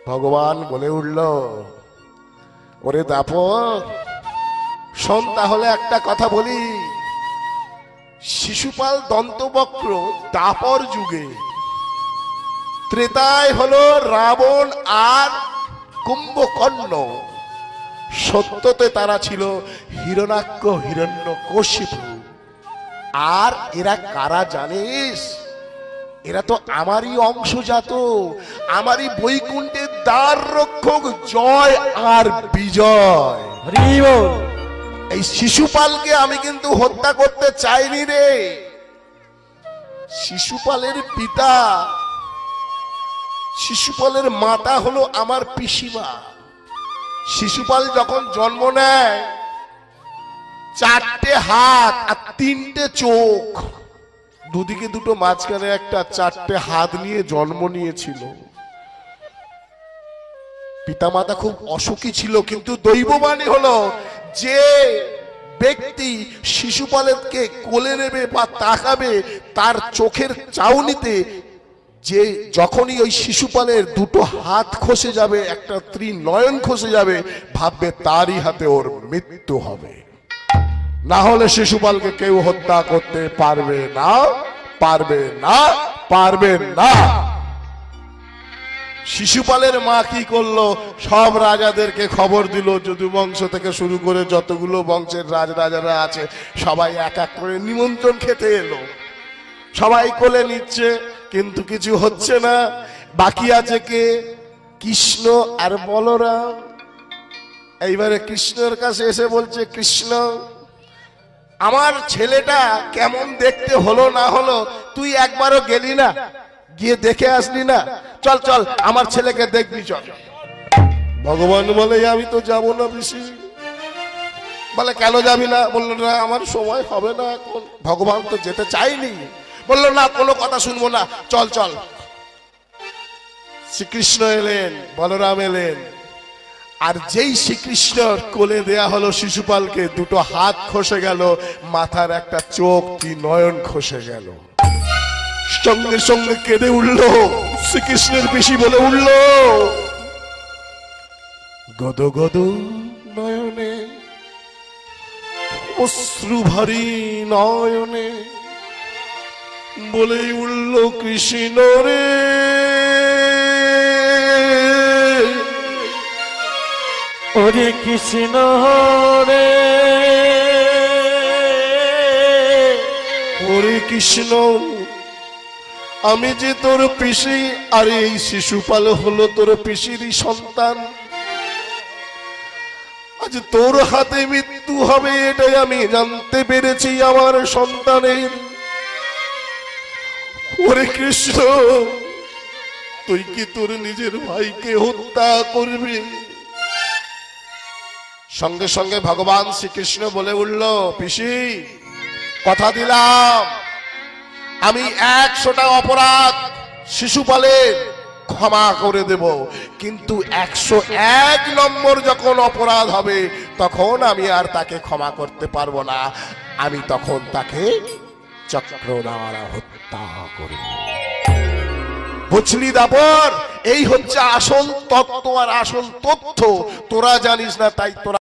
ভগবান বলে উঠল, ওরে দাপর শোন, তাহলে একটা কথা বলি। শিশুপাল দন্তবক্র দাপর যুগে, ত্রেতায় হলো রাবণ আর কুম্ভকর্ণ, সত্যতে তারা ছিল হিরণ্যাক্ষ হিরণ্যকশিপু। আর এরা কারা জানিস? এরা তো আমারই অংশজাত, আমারই বৈকুণ্ঠের দ্বার রক্ষক জয় আর বিজয়। এই শিশুপালকে আমি কিন্তু হত্যা করতে চাইনি রে। শিশুপালের পিতা, শিশুপালের মাতা হলো আমার পিসিমা। শিশুপাল যখন জন্ম নেয়, 4টে হাত আর 3টে চোখ, দুদিকে দুটো, মাঝখানে একটা, 4টে হাত নিয়ে জন্ম নিয়েছিল। পিতামাতা খুব অসুখী ছিল, কিন্তু দৈববাণী হলো যে ব্যক্তি শিশুপালকে কোলে নেবে বা তাকাবে, তার চোখের চাউনিতে যে যখনই ওই শিশুপালের দুটো হাত খসে যাবে, একটা ত্রিনয়ন খসে যাবে, ভাববে তারই হাতে ওর মৃত্যু হবে। না হলে শিশুপালকে কেউ হত্যা করতে পারবে না, পারবে না, পারবে না। শিশুপালের মা কি করলো? সব রাজাদেরকে খবর দিল, যদু বংশ থেকে শুরু করে যতগুলো বংশের রাজারা আছে সবাই এক এক করে নিমন্ত্রণ খেতে এলো। সবাই কোলে নিচ্ছে, কিন্তু কিছু হচ্ছে না। বাকি আছে কে? কৃষ্ণ আর বলরাম। এইবারে কৃষ্ণের কাছে এসে বলছে, কৃষ্ণ, আমার ছেলেটা কেমন দেখতে হলো না হলো তুই একবারও গেলি না, গিয়ে দেখে আসলি না? চল চল, আমার ছেলেকে দেখবি, চল। ভগবান বলে, আমি তো যাব না পিসি। বলে, কেন যাবি না? বললো, না আমার সময় হবে না এখন। ভগবান তো যেতে চাইনি। বললো, না কোনো কথা শুনবো না, চল চল। শ্রীকৃষ্ণ এলেন, বলরাম এলেন, আর যেই শ্রীকৃষ্ণর কোলে দেয়া হলো শিশুপালকে, দুটো হাত খসে গেল, মাথার একটা চোখ, নয়ন খসে গেল। সঙ্গে সঙ্গে কেঁদে উঠল শ্রীকৃষ্ণের পিসি, বলে উঠল, গদ গদ নয়নে, অশ্রু ভারী নয়নে, বলে উঠল, কৃষ্ণ রে, ওরে কৃষ্ণ রে, ওরে কৃষ্ণ, আমি যে তোর পিসি, আর এই শিশুপাল হলো তোর পিসিরই সন্তান। আজ তোর হাতে মৃত্যু হবে এটাই আমি জানতে পেরেছি আমার সন্তানের। ওরে কৃষ্ণ, তুই কি তোর নিজের ভাইকে হত্যা করবি? সঙ্গে সঙ্গে ভগবান শ্রীকৃষ্ণ বলে উঠল, পিসি, কথা দিলাম আমি 100টা অপরাধ শিশুপালের ক্ষমা করে দেব, কিন্তু 101 নম্বর যখন অপরাধ হবে তখন আমি আর তাকে ক্ষমা করতে পারবো না। আমি তখন তাকে চক্র দ্বারা হত্যা করব। বুঝলি দাপর? এই হচ্ছে আসল তত্ত্ব আর আসল তথ্য। তোরা জানিস না, তাই তোরা